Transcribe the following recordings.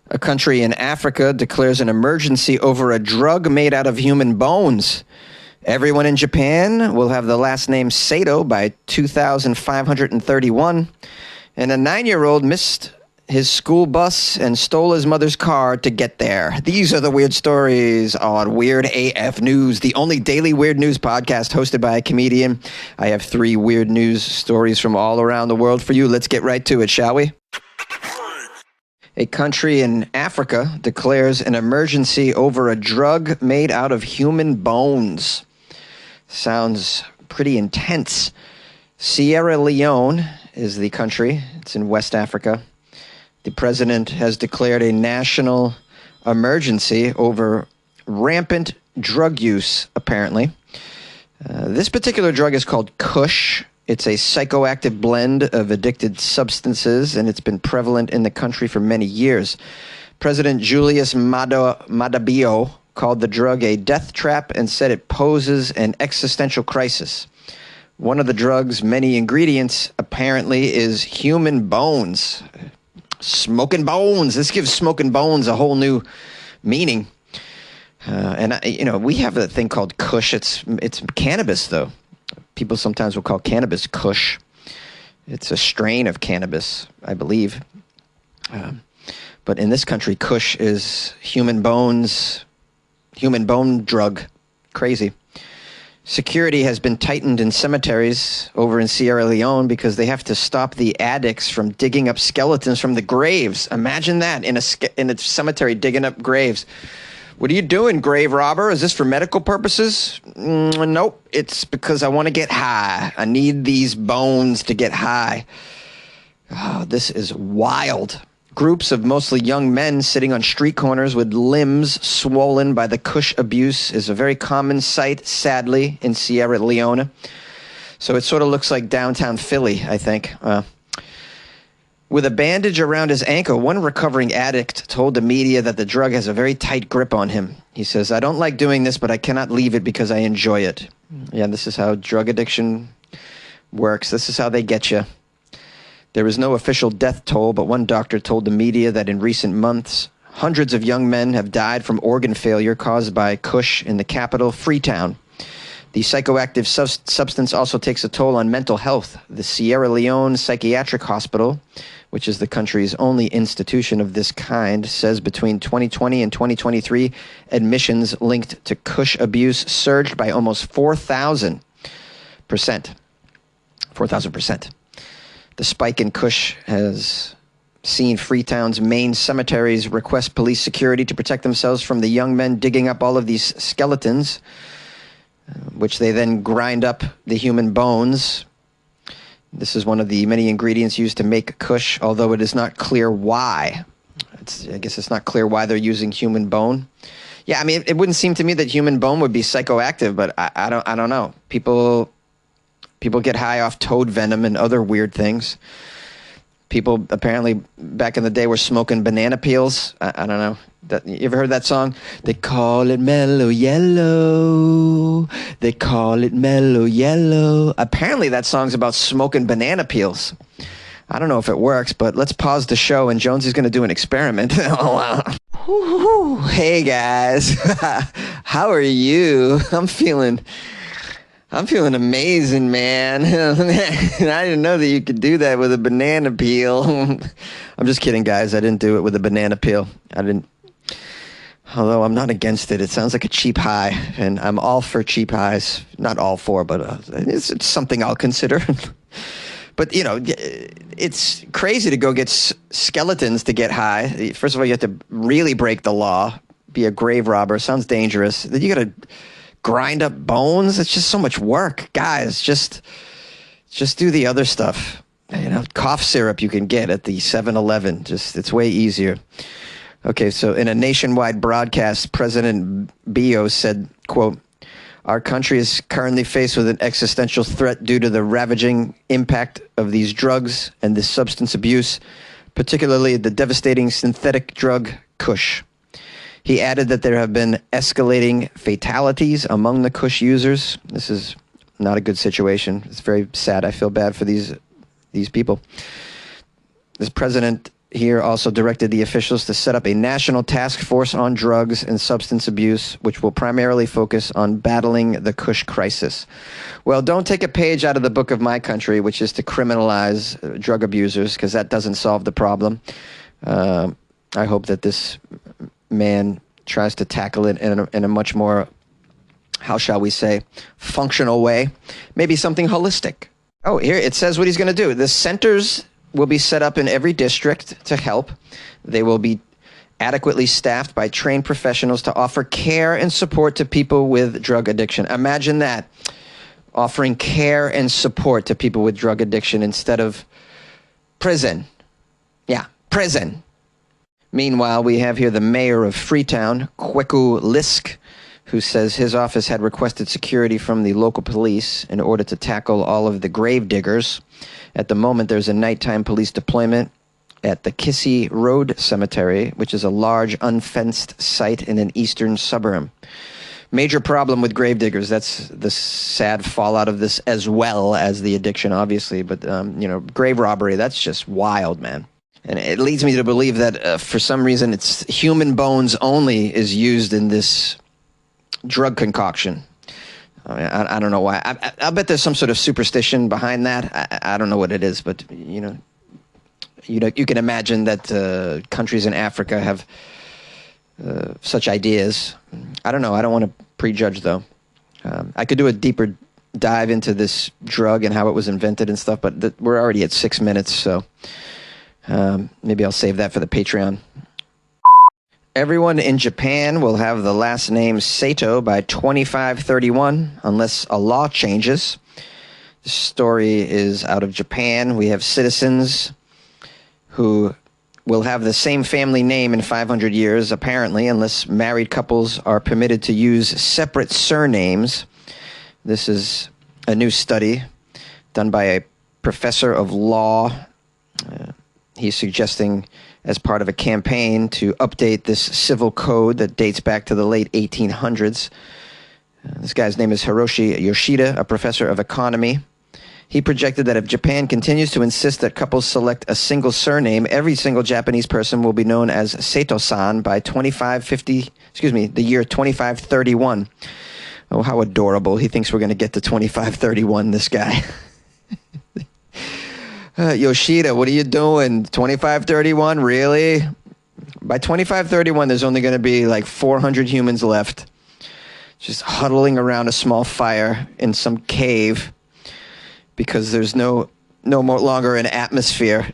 A country in Africa declares an emergency over a drug made out of human bones. Everyone in Japan will have the last name Sato by 2531. And a 9-year-old missed his school bus and stole his mother's car to get there. These are the weird stories on Weird AF News, the only daily weird news podcast hosted by a comedian. I have 3 weird news stories from all around the world for you. Let's get right to it, shall we? A country in Africa declares an emergency over a drug made out of human bones. Sounds pretty intense. Sierra Leone is the country. It's in West Africa. The president has declared a national emergency over rampant drug use, apparently. This particular drug is called Kush. It's a psychoactive blend of addicted substances, and it's been prevalent in the country for many years. President Julius Maada Bio called the drug a death trap and said it poses an existential crisis. One of the drug's many ingredients, apparently, is human bones. Smoking bones. This gives smoking bones a whole new meaning. We have a thing called Kush. It's cannabis, though. People sometimes will call cannabis Kush. It's a strain of cannabis, I believe. But in this country, Kush is human bone drug. Crazy. Security has been tightened in cemeteries over in Sierra Leone because they have to stop the addicts from digging up skeletons from the graves. Imagine that, in a cemetery digging up graves. What are you doing, grave robber? Is this for medical purposes? Nope. It's because I want to get high. I need these bones to get high. Oh, this is wild. Groups of mostly young men sitting on street corners with limbs swollen by the Kush abuse is a very common sight, sadly, in Sierra Leone. So it sort of looks like downtown Philly, I think. With a bandage around his ankle, one recovering addict told the media that the drug has a very tight grip on him. He says, "I don't like doing this, but I cannot leave it because I enjoy it." Yeah, this is how drug addiction works. This is how they get you. There is no official death toll, but one doctor told the media that in recent months, hundreds of young men have died from organ failure caused by Kush in the capital, Freetown. The psychoactive substance also takes a toll on mental health. The Sierra Leone Psychiatric Hospital, which is the country's only institution of this kind, says between 2020 and 2023, admissions linked to Kush abuse surged by almost 4,000%. 4,000%. The spike in Kush has seen Freetown's main cemeteries request police security to protect themselves from the young men digging up all of these skeletons, which they then grind up the human bones. This is one of the many ingredients used to make Kush, although it is not clear why. I guess it's not clear why they're using human bone. Yeah, I mean, it wouldn't seem to me that human bone would be psychoactive, but I don't know. People get high off toad venom and other weird things. People apparently back in the day were smoking banana peels. I don't know. You ever heard that song? They call it mellow yellow. They call it mellow yellow. Apparently that song's about smoking banana peels. I don't know if it works, but let's pause the show and Jonesy's going to do an experiment. Hey guys, how are you? I'm feeling amazing, man. I didn't know that you could do that with a banana peel. I'm just kidding, guys. I didn't do it with a banana peel. Although I'm not against it. It sounds like a cheap high, and I'm all for cheap highs. Not all for, but it's something I'll consider. But, it's crazy to go get skeletons to get high. First of all, you have to really break the law, be a grave robber. Sounds dangerous. Then you got to grind up bones. It's just so much work. Guys, just do the other stuff. Cough syrup you can get at the 7-Eleven. It's way easier. Okay, so in a nationwide broadcast, President Bio said, quote, "Our country is currently faced with an existential threat due to the ravaging impact of these drugs and this substance abuse, particularly the devastating synthetic drug Kush." He added that there have been escalating fatalities among the Kush users. This is not a good situation. It's very sad. I feel bad for these people. This president here also directed the officials to set up a national task force on drugs and substance abuse, which will primarily focus on battling the Kush crisis. Well, don't take a page out of the book of my country, which is to criminalize drug abusers, because that doesn't solve the problem. I hope that this man tries to tackle it in a much more, how shall we say, functional way. Maybe something holistic. Oh, here it says what he's going to do. The centers will be set up in every district to help. They will be adequately staffed by trained professionals to offer care and support to people with drug addiction. Imagine that, offering care and support to people with drug addiction instead of prison. Yeah, prison. Meanwhile, we have here the mayor of Freetown, Kweku Lisk, who says his office had requested security from the local police in order to tackle all of the grave diggers. At the moment, there's a nighttime police deployment at the Kissy Road Cemetery, which is a large unfenced site in an eastern suburb. Major problem with grave diggers. That's the sad fallout of this, as well as the addiction, obviously. But, grave robbery, that's just wild, man. And it leads me to believe that for some reason it's human bones only is used in this drug concoction. I don't know why. I bet there's some sort of superstition behind that. I don't know what it is, but you can imagine that countries in Africa have such ideas. I don't know. I don't want to prejudge, though. I could do a deeper dive into this drug and how it was invented and stuff, but we're already at 6 minutes, so maybe I'll save that for the Patreon. Everyone in Japan will have the last name Sato by 2531, unless a law changes. The story is out of Japan. We have citizens who will have the same family name in 500 years, apparently, unless married couples are permitted to use separate surnames. This is a new study done by a professor of law. He's suggesting, as part of a campaign to update this civil code that dates back to the late 1800s. This guy's name is Hiroshi Yoshida, a professor of economy. He projected that if Japan continues to insist that couples select a single surname, every single Japanese person will be known as Sato-san by the year 2531. Oh, how adorable. He thinks we're going to get to 2531, this guy. Yoshida, what are you doing? 2531, really? By 2531, there's only going to be like 400 humans left, just huddling around a small fire in some cave because there's no more longer an atmosphere.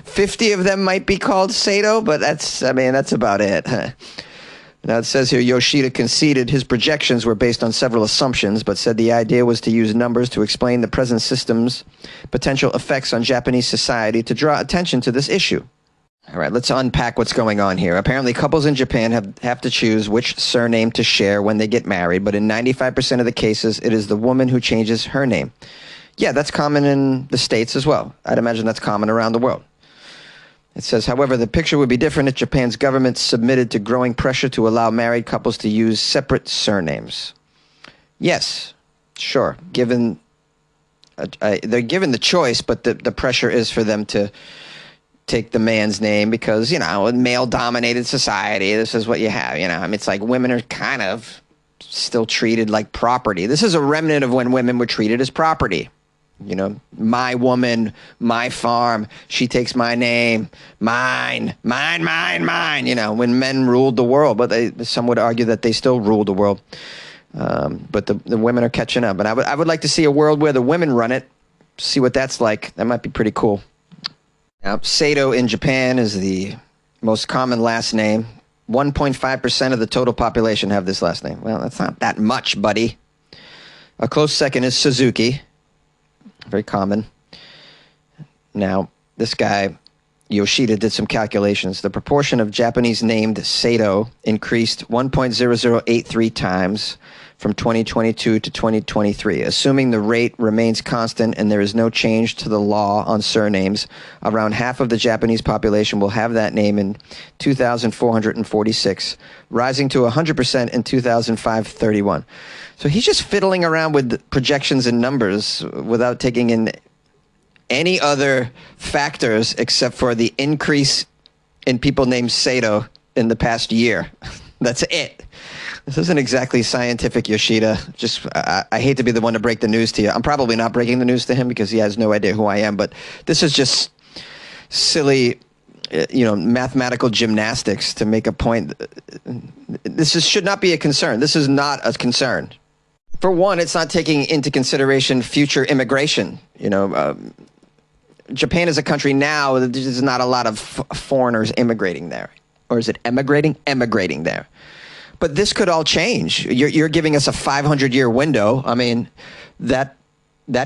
50 of them might be called Sato, but that's about it. Now, it says here, Yoshida conceded his projections were based on several assumptions, but said the idea was to use numbers to explain the present system's potential effects on Japanese society to draw attention to this issue. All right, let's unpack what's going on here. Apparently, couples in Japan have to choose which surname to share when they get married, but in 95% of the cases, it is the woman who changes her name. Yeah, that's common in the States as well. I'd imagine that's common around the world. It says, however, the picture would be different if Japan's government submitted to growing pressure to allow married couples to use separate surnames. Yes, sure. They're given the choice, but the pressure is for them to take the man's name because, in male-dominated society, this is what you have. It's like women are kind of still treated like property. This is a remnant of when women were treated as property. My woman, my farm, she takes my name, mine, when men ruled the world. But some would argue that they still rule the world. But the women are catching up. And I would like to see a world where the women run it, see what that's like. That might be pretty cool. Now, Sato in Japan is the most common last name. 1.5% of the total population have this last name. Well, that's not that much, buddy. A close second is Suzuki. Very common. Now, this guy, Yoshida, did some calculations. The proportion of Japanese named Sato increased 1.0083 times from 2022 to 2023. Assuming the rate remains constant and there is no change to the law on surnames, around half of the Japanese population will have that name in 2,446, rising to 100% in 2031. So he's just fiddling around with projections and numbers without taking in any other factors except for the increase in people named Sato in the past year. That's it. This isn't exactly scientific, Yoshida. Just, I hate to be the one to break the news to you. I'm probably not breaking the news to him because he has no idea who I am, but this is just silly, mathematical gymnastics to make a point. Should not be a concern. This is not a concern. For one, it's not taking into consideration future immigration. Japan is a country now, there's not a lot of foreigners immigrating there. Or is it emigrating? Emigrating there. But this could all change. You're giving us a 500-year window. I mean, that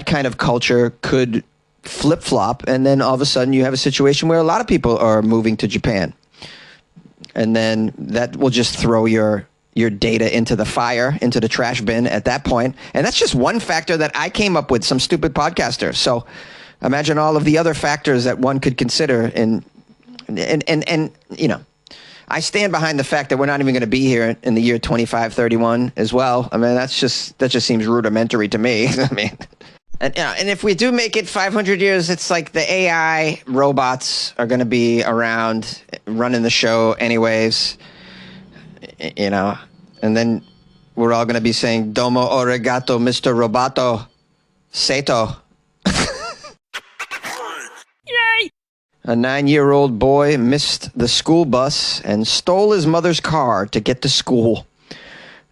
kind of culture could flip-flop, and then all of a sudden you have a situation where a lot of people are moving to Japan. And then that will just throw your data into the fire, into the trash bin at that point. And that's just one factor that I came up with, some stupid podcaster. So imagine all of the other factors that one could consider. And I stand behind the fact that we're not even going to be here in the year 2531 as well. I mean, that just seems rudimentary to me. I mean, and if we do make it 500 years, it's like the AI robots are going to be around running the show anyways, and then we're all going to be saying, Domo arigato, Mr. Roboto, Sato. Yay! A 9-year-old boy missed the school bus and stole his mother's car to get to school.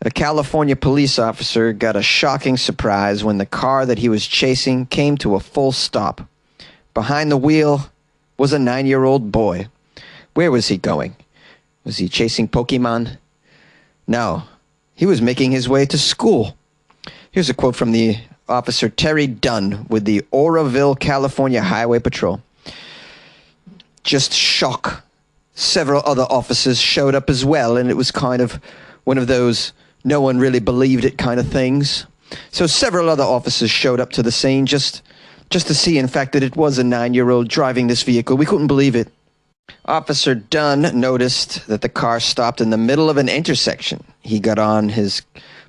A California police officer got a shocking surprise when the car that he was chasing came to a full stop. Behind the wheel was a 9-year-old boy. Where was he going? Was he chasing Pokemon? No, he was making his way to school. Here's a quote from the officer Terry Dunn with the Oroville, California Highway Patrol. Just shock. Several other officers showed up as well, and it was kind of one of those no one really believed it kind of things. So several other officers showed up to the scene just to see, in fact, that it was a 9-year-old driving this vehicle. We couldn't believe it. Officer Dunn noticed that the car stopped in the middle of an intersection. He got on his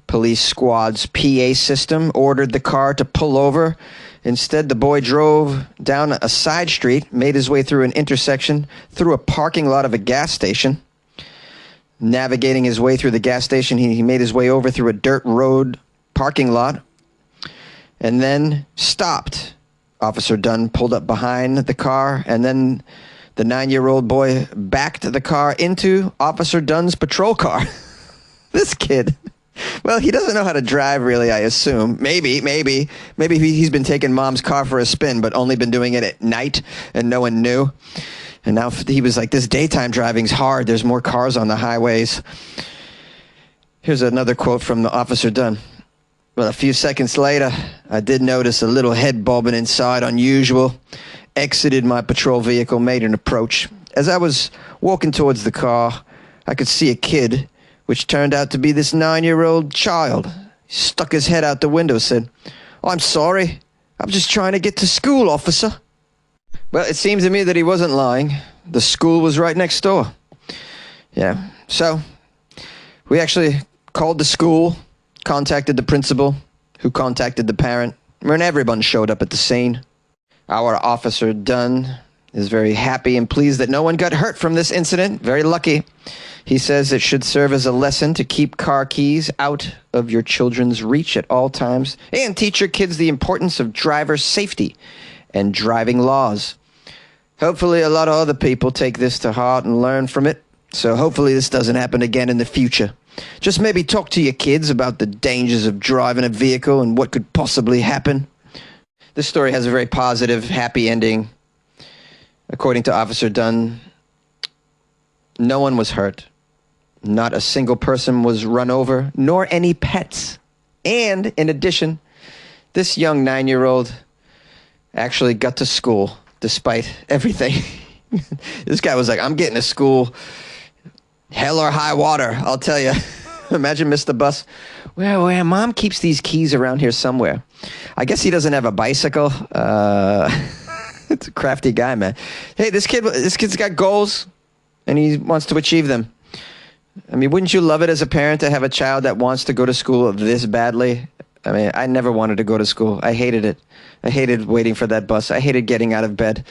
police squad's PA system, ordered the car to pull over. Instead, the boy drove down a side street, made his way through an intersection, through a parking lot of a gas station. Navigating his way through the gas station, he made his way over through a dirt road parking lot and then stopped. Officer Dunn pulled up behind the car, and then the 9-year-old boy backed the car into Officer Dunn's patrol car. This kid, well, he doesn't know how to drive, really, I assume. Maybe he's been taking mom's car for a spin, but only been doing it at night, and no one knew. And now he was like, this daytime driving's hard. There's more cars on the highways. Here's another quote from the Officer Dunn. Well, a few seconds later, I did notice a little head bobbing inside, unusual. Exited my patrol vehicle, made an approach. As I was walking towards the car, I could see a kid, which turned out to be this 9-year-old child. He stuck his head out the window, said, "Oh, I'm sorry. I'm just trying to get to school, officer." Well, it seems to me that he wasn't lying. The school was right next door. Yeah, so we actually called the school, contacted the principal, who contacted the parent, and everyone showed up at the scene. Our Officer Dunn is very happy and pleased that no one got hurt from this incident. Very lucky. He says it should serve as a lesson to keep car keys out of your children's reach at all times and teach your kids the importance of driver safety and driving laws. Hopefully a lot of other people take this to heart and learn from it. So hopefully this doesn't happen again in the future. Just maybe talk to your kids about the dangers of driving a vehicle and what could possibly happen. This story has a very positive, happy ending. According to Officer Dunn, no one was hurt. Not a single person was run over, nor any pets. And in addition, this young 9-year-old actually got to school despite everything. This guy was like, I'm getting to school, hell or high water, I'll tell you. Imagine Mr. Bus. Where mom keeps these keys around here somewhere. I guess he doesn't have a bicycle. It's a crafty guy, man. Hey, this kid's got goals, and he wants to achieve them. I mean, wouldn't you love it as a parent to have a child that wants to go to school this badly? I mean, I never wanted to go to school. I hated it. I hated waiting for that bus. I hated getting out of bed.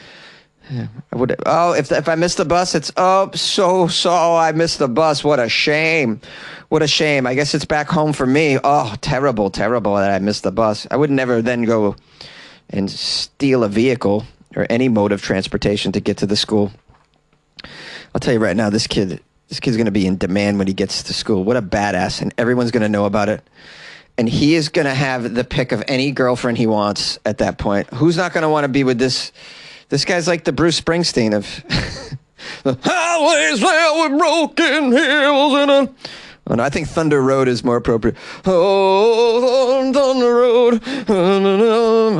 Yeah, I would. Oh, if I missed the bus, it's I missed the bus. What a shame. What a shame. I guess it's back home for me. Oh, terrible that I missed the bus. I would never then go and steal a vehicle or any mode of transportation to get to the school. I'll tell you right now, this kid's going to be in demand when he gets to school. What a badass, and everyone's going to know about it. And he is going to have the pick of any girlfriend he wants at that point. Who's not going to want to be with this? This guy's like the Bruce Springsteen of the highways filled with broken hills and oh no, I think Thunder Road is more appropriate. Oh, Thunder Road.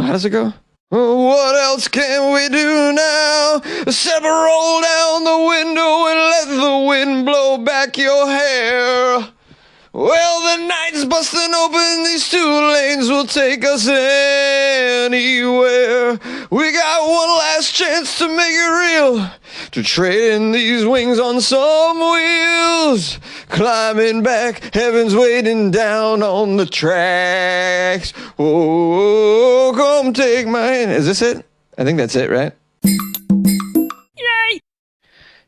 How does it go? Oh, what else can we do now? Except roll down the window and let the wind blow back your hair. Well, the night's busting open, these two lanes will take us anywhere. We got one last chance to make it real, to trade in these wings on some wheels. Climbing back, heaven's waiting down on the tracks. Oh, come take my hand. Is this it? I think that's it, right?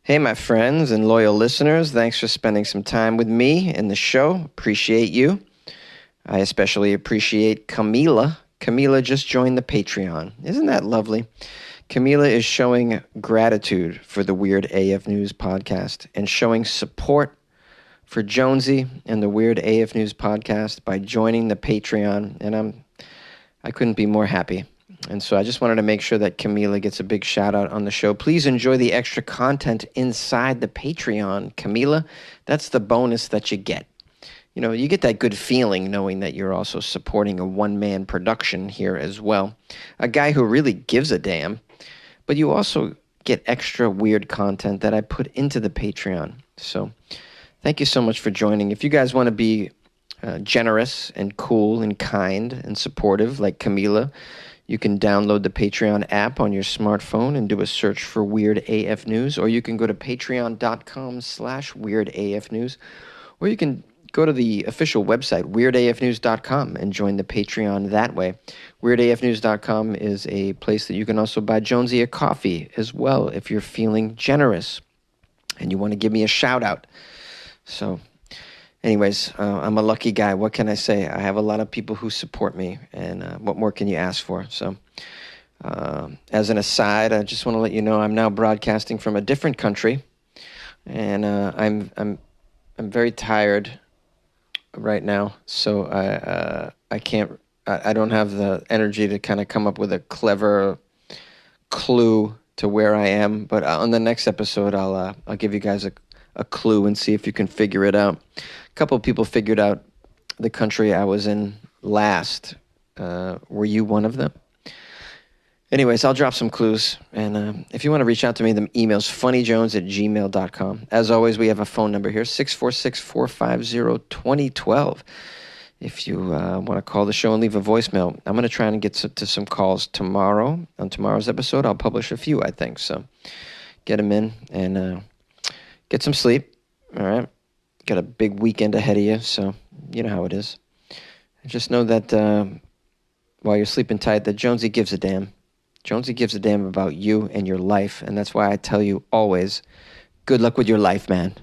Hey, my friends and loyal listeners, thanks for spending some time with me in the show. Appreciate you. I especially appreciate Camila. Camila just joined the Patreon. Isn't that lovely? Camila is showing gratitude for the Weird AF News podcast and showing support for Jonesy and the Weird AF News podcast by joining the Patreon, and I couldn't be more happy. And so I just wanted to make sure that Camila gets a big shout out on the show. Please enjoy the extra content inside the Patreon, Camila. That's the bonus that you get. You know, you get that good feeling knowing that you're also supporting a one-man production here as well. A guy who really gives a damn. But you also get extra weird content that I put into the Patreon. So thank you so much for joining. If you guys want to be generous and cool and kind and supportive like Camila, you can download the Patreon app on your smartphone and do a search for Weird AF News, or you can go to patreon.com/weirdafnews, or you can go to the official website, weirdafnews.com, and join the Patreon that way. Weirdafnews.com is a place that you can also buy Jonesy a coffee as well if you're feeling generous and you want to give me a shout out. So anyways, I'm a lucky guy. What can I say? I have a lot of people who support me, and what more can you ask for? So, as an aside, I just want to let you know I'm now broadcasting from a different country, and I'm very tired right now. So I can't. I don't have the energy to kind of come up with a clever clue to where I am. But on the next episode, I'll give you guys a clue and see if you can figure it out. A couple of people figured out the country I was in last. Were you one of them? Anyways, I'll drop some clues. And if you want to reach out to me, the email's funnyjones@gmail.com. As always, we have a phone number here, 646-450-2012. If you want to call the show and leave a voicemail, I'm going to try and get to some calls tomorrow. On tomorrow's episode, I'll publish a few, I think. So get them in and get some sleep. All right. Got a big weekend ahead of you, so you know how it is. Just know that while you're sleeping tight, that Jonesy gives a damn. Jonesy gives a damn about you and your life, and that's why I tell you always, good luck with your life, man.